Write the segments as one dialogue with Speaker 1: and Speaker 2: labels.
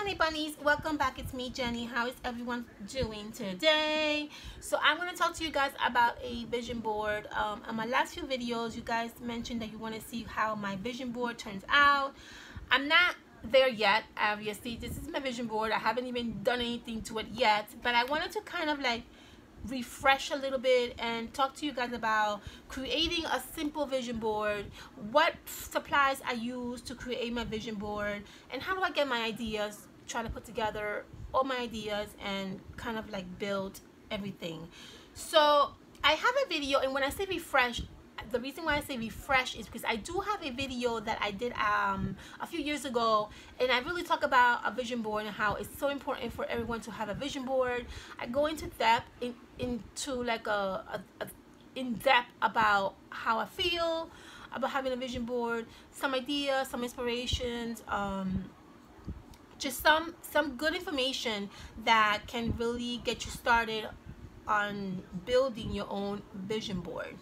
Speaker 1: honey bunnies, welcome back. It's me, Jenny. How is everyone doing today? So I'm going to talk to you guys about a vision board. On my last few videos, you guys mentioned that you want to see how my vision board turns out. I'm not there yet, obviously. This is my vision board. I haven't even done anything to it yet, but I wanted to kind of like refresh a little bit and talk to you guys about creating a simple vision board, what supplies I use to create my vision board, and how do I get my ideas, try to put together all my ideas and kind of like build everything. So I have a video, and when I say refresh, the reason why I say refresh is because I do have a video that I did a few years ago, and I really talk about a vision board and how it's so important for everyone to have a vision board. I go into depth into like in depth about how I feel about having a vision board, some ideas, some inspirations, just some good information that can really get you started on building your own vision board.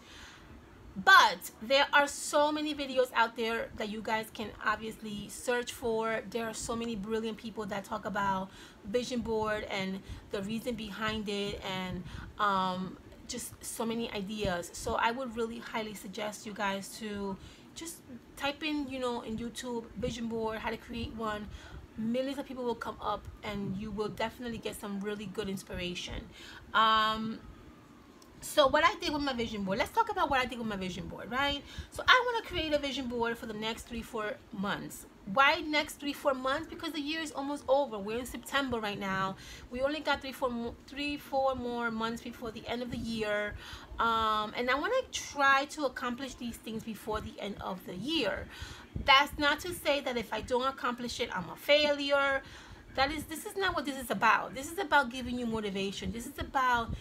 Speaker 1: But there are so many videos out there that you guys can obviously search for. There are so many brilliant people that talk about vision board and the reason behind it, and just so many ideas. So I would really highly suggest you guys to just type in, you know, in YouTube, vision board, how to create one. Millions of people will come up and you will definitely get some really good inspiration. So what I did with my vision board, let's talk about what I did with my vision board, right? So I want to create a vision board for the next 3-4 months. Why next 3-4 months? Because the year is almost over. We're in September right now. We only got 3-4 more months before the end of the year. And I want to try to accomplish these things before the end of the year. That's not to say that if I don't accomplish it, I'm a failure. This is not what this is about. This is about giving you motivation. This is about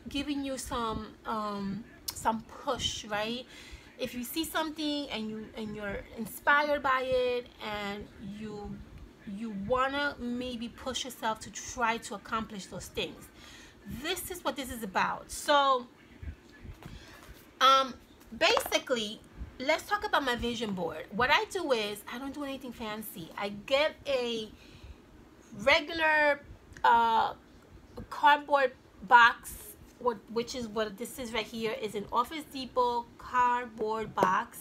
Speaker 1: giving you some push, right? If you see something and you're inspired by it, and you wanna maybe push yourself to try to accomplish those things, this is what this is about. So basically, let's talk about my vision board. What I do is I don't do anything fancy. I get a regular cardboard box, which is what this is right here, is an Office Depot cardboard box.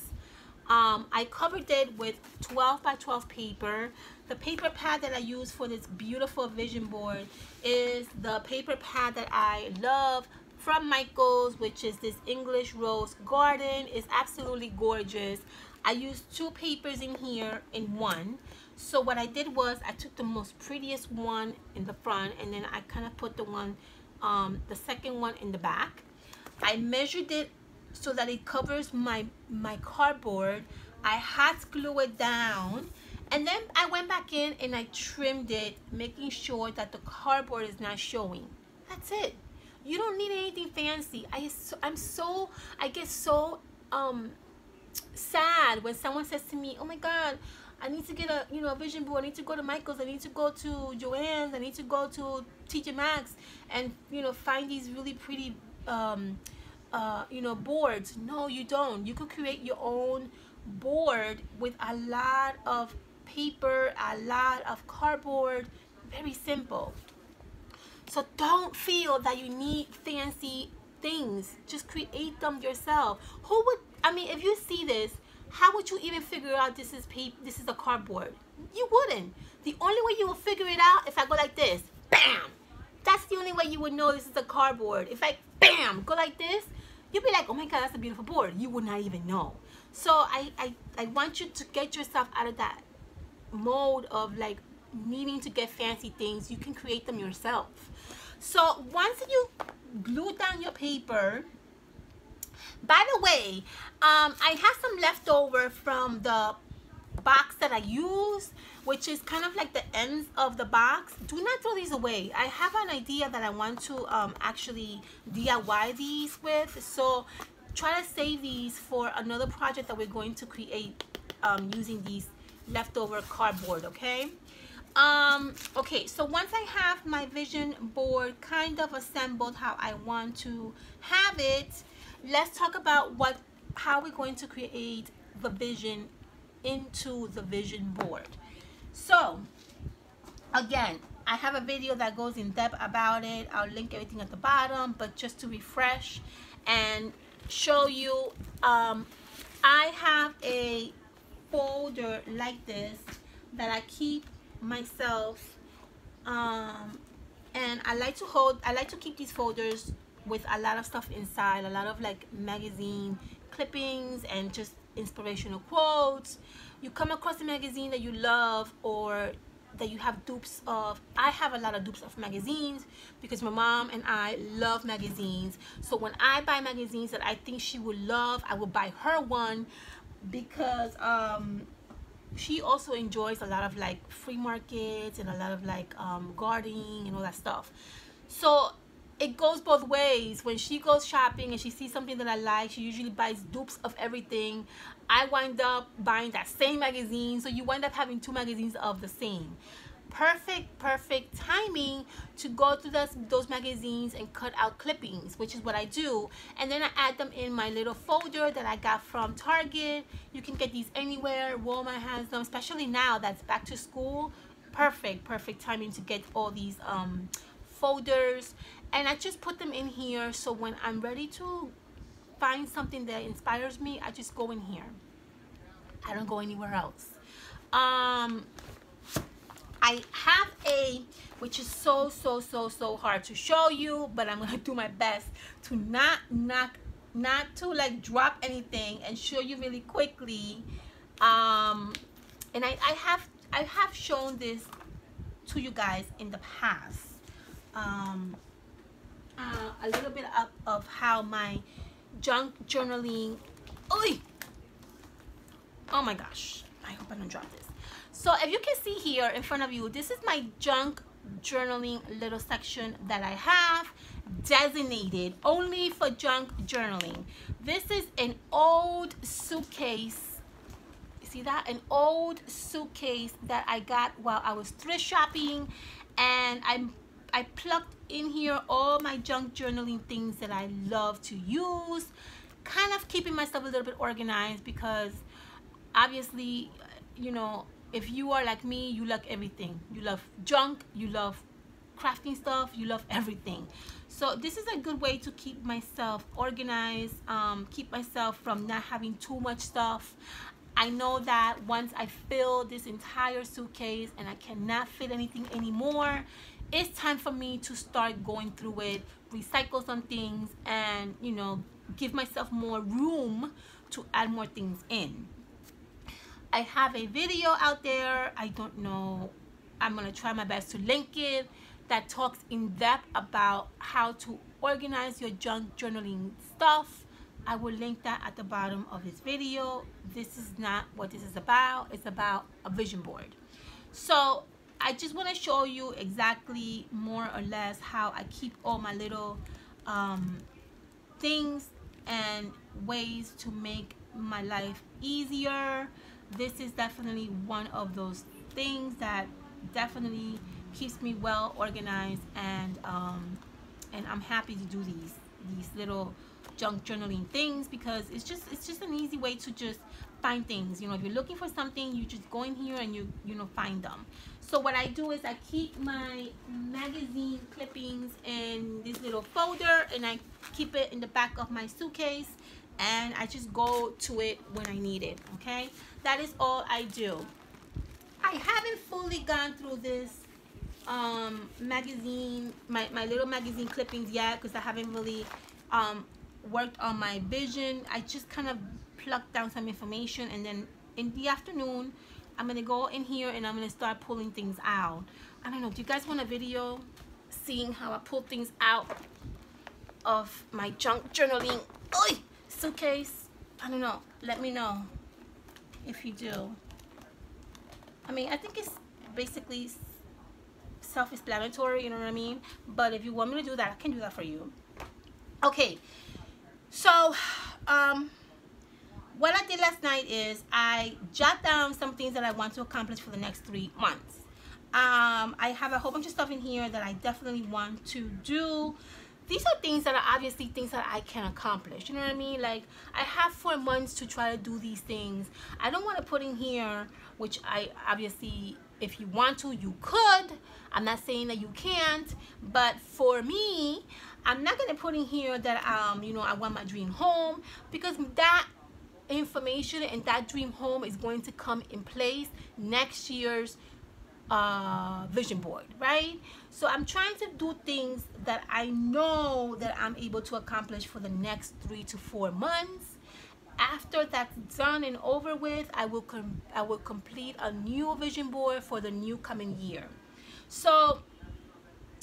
Speaker 1: I covered it with 12 by 12 paper. The paper pad that I use for this beautiful vision board is the paper pad that I love from Michael's, which is this English Rose Garden. It's absolutely gorgeous. I used 2 papers in here in one. So what I did was I took the most prettiest one in the front, and then I kind of put the second one in the back. I measured it so that it covers my cardboard. I hot glue it down, and then I went back in and I trimmed it, making sure that the cardboard is not showing. That's it. You don't need anything fancy. I get so sad when someone says to me, "Oh my God, I need to get a vision board. I need to go to Michael's. I need to go to Joann's. I need to go to TJ Maxx and find these really pretty boards." No, you don't. You could create your own board with a lot of paper, a lot of cardboard. Very simple. So don't feel that you need fancy things. Just create them yourself. If you see this, how would you even figure out this is a cardboard? You wouldn't. The only way you will figure it out, if I go like this, bam, that's the only way you would know this is a cardboard. If I bam go like this, you'll be like, "Oh my God, that's a beautiful board." You would not even know. So I want you to get yourself out of that mode of like needing to get fancy things. You can create them yourself. So once you glue down your paper, by the way, I have some leftover from the box that I use, which is kind of like the ends of the box. Do not throw these away. I have an idea that I want to actually DIY these with, so try to save these for another project that we're going to create using these leftover cardboard, okay? Okay, so once I have my vision board kind of assembled how I want to have it, let's talk about how we're going to create the vision into the vision board. So Again, I have a video that goes in depth about it. I'll link everything at the bottom, but just to refresh and show you, I have a folder like this that I keep myself, and I like to keep these folders with a lot of stuff inside, a lot of like magazine clippings and just inspirational quotes. You come across a magazine that you love or that you have dupes of. I have a lot of dupes of magazines because my mom and I love magazines. So when I buy magazines that I think she would love, I will buy her one, because she also enjoys a lot of like free markets and a lot of like gardening and all that stuff. So it goes both ways. When she goes shopping and she sees something that I like, she usually buys dupes of everything. I wind up buying that same magazine, so you wind up having two magazines of the same. Perfect timing to go through those magazines and cut out clippings, which is what I do, and then I add them in my little folder that I got from Target. You can get these anywhere. Walmart has them, especially now that's back to school. Perfect timing to get all these folders, and I just put them in here, so when I'm ready to find something that inspires me, I just go in here. I don't go anywhere else. I have a, which is so hard to show you, but I'm gonna do my best to not to like drop anything and show you really quickly. And I have shown this to you guys in the past. A little bit of how my junk journaling. Oh my gosh, I hope I don't drop this. So if you can see here in front of you, this is my junk journaling little section that I have designated only for junk journaling. This is an old suitcase. You see that? An old suitcase that I got while I was thrift shopping, and I plugged in here all my junk journaling things that I love to use, kind of keeping myself a little bit organized, because obviously, you know, if you are like me, you love everything. You love junk, you love crafting stuff, you love everything. So this is a good way to keep myself organized, keep myself from not having too much stuff. I know that once I fill this entire suitcase and I cannot fit anything anymore, it's time for me to start going through it, recycle some things, and, you know, give myself more room to add more things in. I have a video out there, I don't know, I'm gonna try my best to link it, that talks in depth about how to organize your junk journaling stuff. I will link that at the bottom of this video. This is not what this is about. It's about a vision board. So I just want to show you exactly more or less how I keep all my little things and ways to make my life easier. This is definitely one of those things that definitely keeps me well organized, and I'm happy to do these little junk journaling things, because it's just an easy way to just find things. You know, if you're looking for something, you just go in here and you know, find them. So what I do is I keep my magazine clippings in this little folder, and I keep it in the back of my suitcase, and I just go to it when I need it. Okay, that is all I do. I haven't fully gone through this magazine, my little magazine clippings yet, because I haven't really worked on my vision. I just kind of plucked down some information, and then in the afternoon I'm gonna go in here and I'm gonna start pulling things out. I don't know, do you guys want a video seeing how I pull things out of my junk journaling suitcase? I don't know, let me know if you do. I mean, I think it's basically self-explanatory, you know what I mean? But if you want me to do that, I can do that for you. Okay, so what I did last night is I jot down some things that I want to accomplish for the next 3 months. I have a whole bunch of stuff in here that I definitely want to do. These are things that are obviously things that I can accomplish, you know what I mean? Like, I have 4 months to try to do these things. I don't want to put in here, which I obviously If you want to, you could. I'm not saying that you can't, but for me, I'm not gonna put in here that you know, I want my dream home, because that information and that dream home is going to come in place next year's vision board, right? So I'm trying to do things that I know that I'm able to accomplish for the next 3 to 4 months. After that's done and over with, I will complete a new vision board for the new coming year. So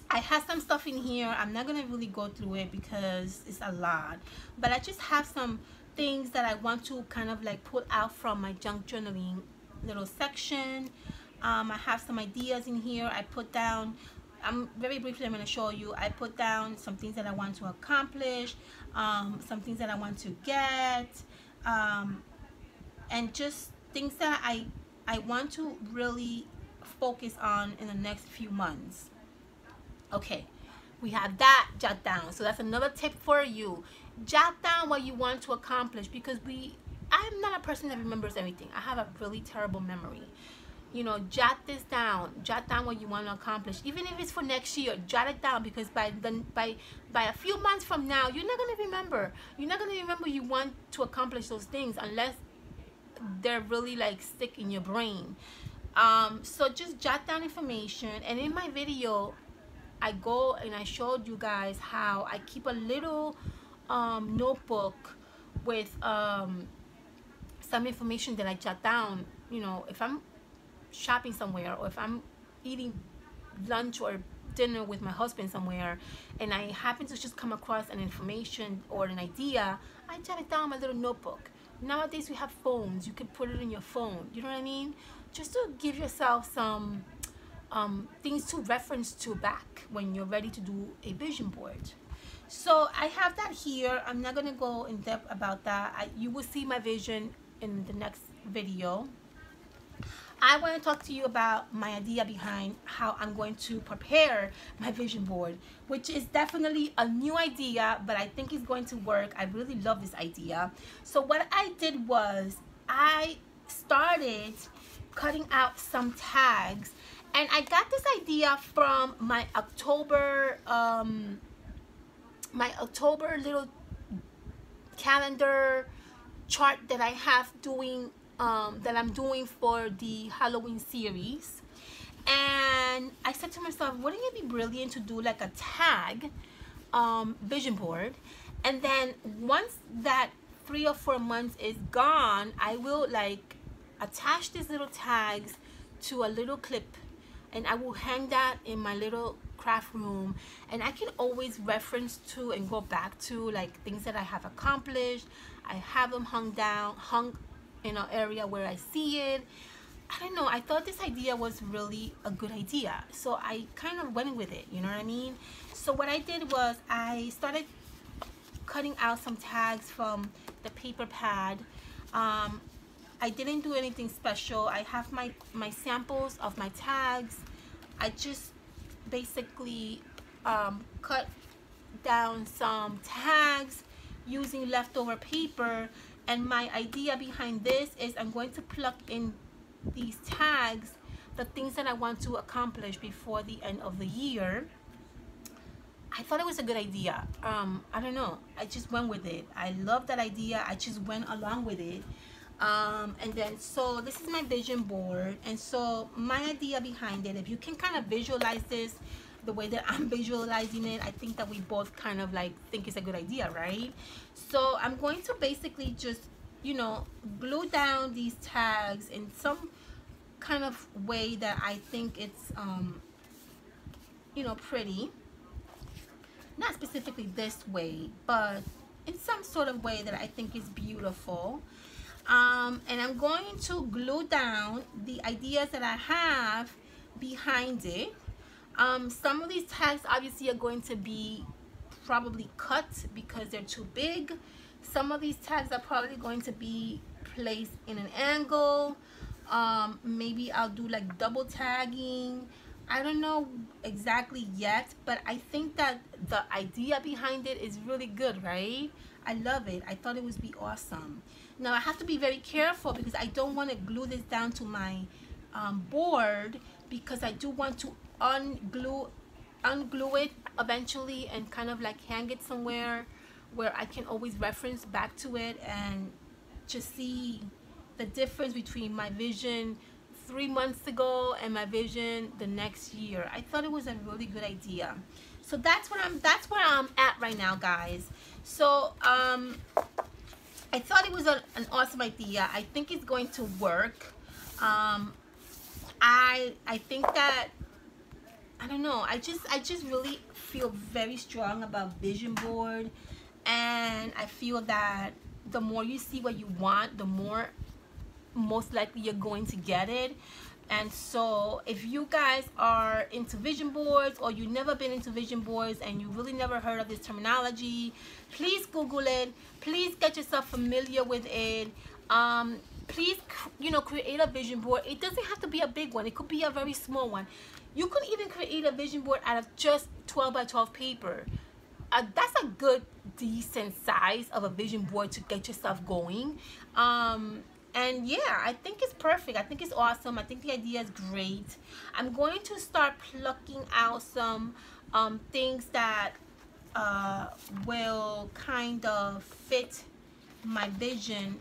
Speaker 1: I have some stuff in here. I'm not gonna really go through it because it's a lot, but I just have some things that I want to kind of like pull out from my junk journaling little section. I have some ideas in here. I put down, very briefly I'm going to show you, I put down some things that I want to accomplish, some things that I want to get, and just things that I want to really focus on in the next few months. Okay, we have that jot down. So that's another tip for you. Jot down what you want to accomplish, because I'm not a person that remembers everything. I have a really terrible memory. You know, jot this down. Jot down what you want to accomplish, even if it's for next year. Jot it down, because by a few months from now, you're not going to remember. You're not going to remember you want to accomplish those things unless they're really like stick in your brain. So just jot down information. And in my video, I go and I showed you guys how I keep a little notebook with some information that I jot down. You know, if I'm shopping somewhere, or if I'm eating lunch or dinner with my husband somewhere, and I happen to just come across an information or an idea, I jot it down in my little notebook. Nowadays we have phones. You can put it in your phone. You know what I mean? Just to give yourself some things to reference to back when you're ready to do a vision board. So I have that here. I'm not going to go in depth about that. You will see my vision in the next video. I want to talk to you about my idea behind how I'm going to prepare my vision board, which is definitely a new idea, but I think it's going to work. I really love this idea. So what I did was I started cutting out some tags, and I got this idea from my October little calendar chart that I have doing that I'm doing for the Halloween series. And I said to myself, wouldn't it be brilliant to do like a tag vision board, and then once that 3 or 4 months is gone, I will like attach these little tags to a little clip, and I will hang that in my little craft room, and I can always reference to and go back to like things that I have accomplished. I have them hung in an area where I see it. I don't know, I thought this idea was really a good idea, so I kind of went with it, you know what I mean? So what I did was I started cutting out some tags from the paper pad. I didn't do anything special. I have my samples of my tags. I just basically cut down some tags using leftover paper, and my idea behind this is I'm going to plug in these tags the things that I want to accomplish before the end of the year. I thought it was a good idea. I don't know, I just went with it. I love that idea. I just went along with it. And then so this is my vision board, and so my idea behind it, if you can kind of visualize this the way that I'm visualizing it, I think that we both kind of like think it's a good idea, right? So I'm going to basically just, you know, glue down these tags in some kind of way that I think it's you know, pretty. Not specifically this way, but in some sort of way that I think is beautiful. And I'm going to glue down the ideas that I have behind it. Some of these tags obviously are going to be probably cut because they're too big. Some of these tags are probably going to be placed in an angle. Maybe I'll do like double tagging. I don't know exactly yet, but I think that the idea behind it is really good, right? I love it. I thought it would be awesome. Now I have to be very careful because I don't want to glue this down to my board, because I do want to unglue it eventually and kind of like hang it somewhere where I can always reference back to it and just see the difference between my vision 3 months ago and my vision the next year. I thought it was a really good idea. So that's where I'm at right now, guys. So I thought it was an awesome idea. I think it's going to work. I think that, I don't know, I just really feel very strong about vision board, and I feel that the more you see what you want, the more most likely you're going to get it. And so if you guys are into vision boards, or you've never been into vision boards and you really never heard of this terminology, please Google it. Please get yourself familiar with it. Please, you know, create a vision board. It doesn't have to be a big one. It could be a very small one. You can even create a vision board out of just 12 by 12 paper. That's a good, decent size of a vision board to get yourself going. And yeah, I think it's perfect. I think it's awesome. I think the idea is great. I'm going to start plucking out some things that will kind of fit my vision.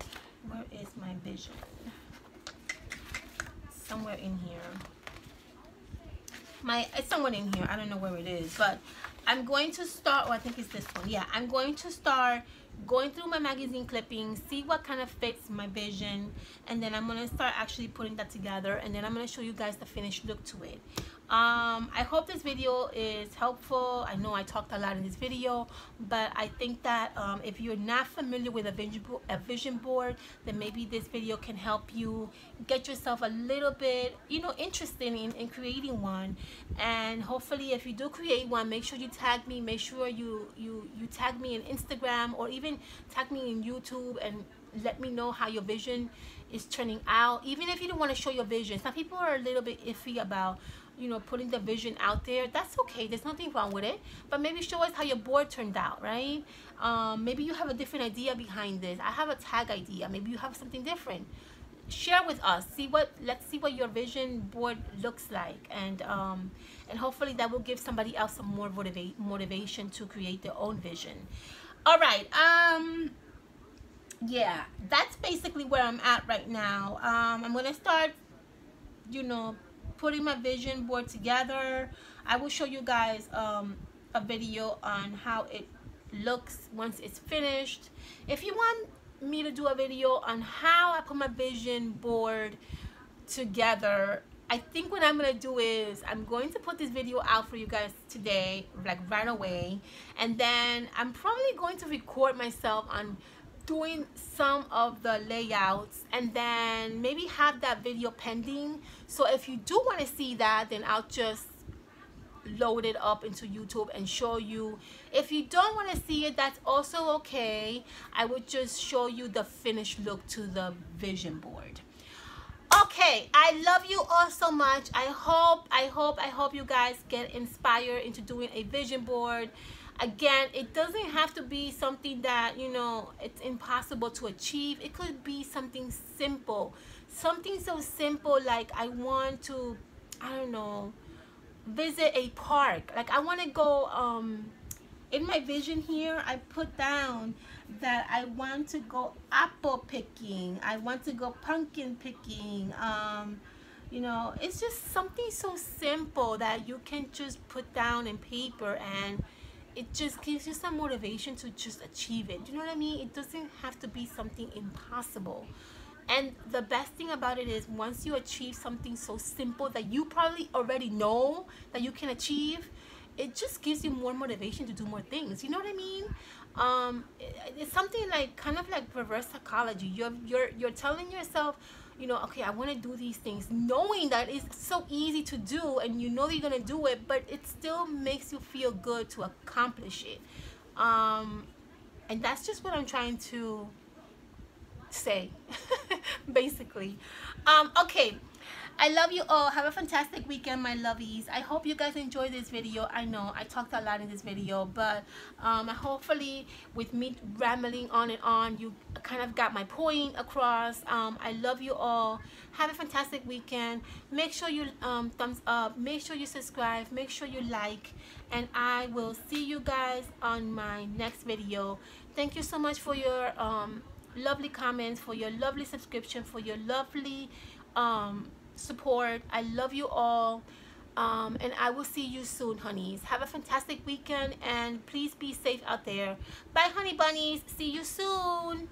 Speaker 1: Where is my vision? Somewhere in here. It's somewhere in here. I don't know where it is, but I'm going to start. Oh, I think it's this one. Yeah, I'm going to start going through my magazine clippings, see what kind of fits my vision, and then I'm going to start actually putting that together, and then I'm going to show you guys the finished look to it. I hope this video is helpful. I know I talked a lot in this video, but I think that if you're not familiar with a vision board, then maybe this video can help you get yourself a little bit, you know, interested in creating one. And hopefully, if you do create one, make sure you tag me. Make sure you tag me in Instagram, or even tag me in YouTube, and let me know how your vision is turning out. Even if you don't want to show your vision, some people are a little bit iffy about, you know, putting the vision out there. That's okay. There's nothing wrong with it. But maybe show us how your board turned out, right? Maybe you have a different idea behind this. I have a tag idea. Maybe you have something different. Share with us. Let's see what your vision board looks like, and hopefully that will give somebody else some more motivation to create their own vision. All right. Yeah, that's basically where I'm at right now. I'm gonna start, you know, putting my vision board together. I will show you guys a video on how it looks once it's finished. If you want me to do a video on how I put my vision board together, I think what I'm gonna do is I'm going to put this video out for you guys today, like right away, and then I'm probably going to record myself on doing some of the layouts, and then maybe have that video pending. So if you do want to see that, then I'll just load it up into YouTube and show you. If you don't want to see it, that's also okay. I would just show you the finished look to the vision board. Okay, I love you all so much. I hope you guys get inspired into doing a vision board. Again, it doesn't have to be something that, you know, it's impossible to achieve. It could be something simple. Something so simple like I want to, I don't know, visit a park. Like I want to go, in my vision here, I put down that I want to go apple picking. I want to go pumpkin picking. You know, it's just something so simple that you can just put down in paper, and it just gives you some motivation to just achieve it. You know what I mean? It doesn't have to be something impossible. And the best thing about it is, once you achieve something so simple that you probably already know that you can achieve, it just gives you more motivation to do more things. You know what I mean? It's something like kind of like reverse psychology. You're telling yourself, you know, okay, I want to do these things, knowing that it's so easy to do, and you know that you're gonna do it, but it still makes you feel good to accomplish it. And that's just what I'm trying to say, basically. Okay, I love you all. Have a fantastic weekend, my lovies. I hope you guys enjoyed this video. I know I talked a lot in this video, but hopefully with me rambling on and on, you kind of got my point across. I love you all. Have a fantastic weekend. Make sure you thumbs up. Make sure you subscribe. Make sure you like. And I will see you guys on my next video. Thank you so much for your lovely comments, for your lovely subscription, for your lovely support. I love you all, and I will see you soon, honeys. Have a fantastic weekend, and please be safe out there. Bye, honey bunnies. See you soon.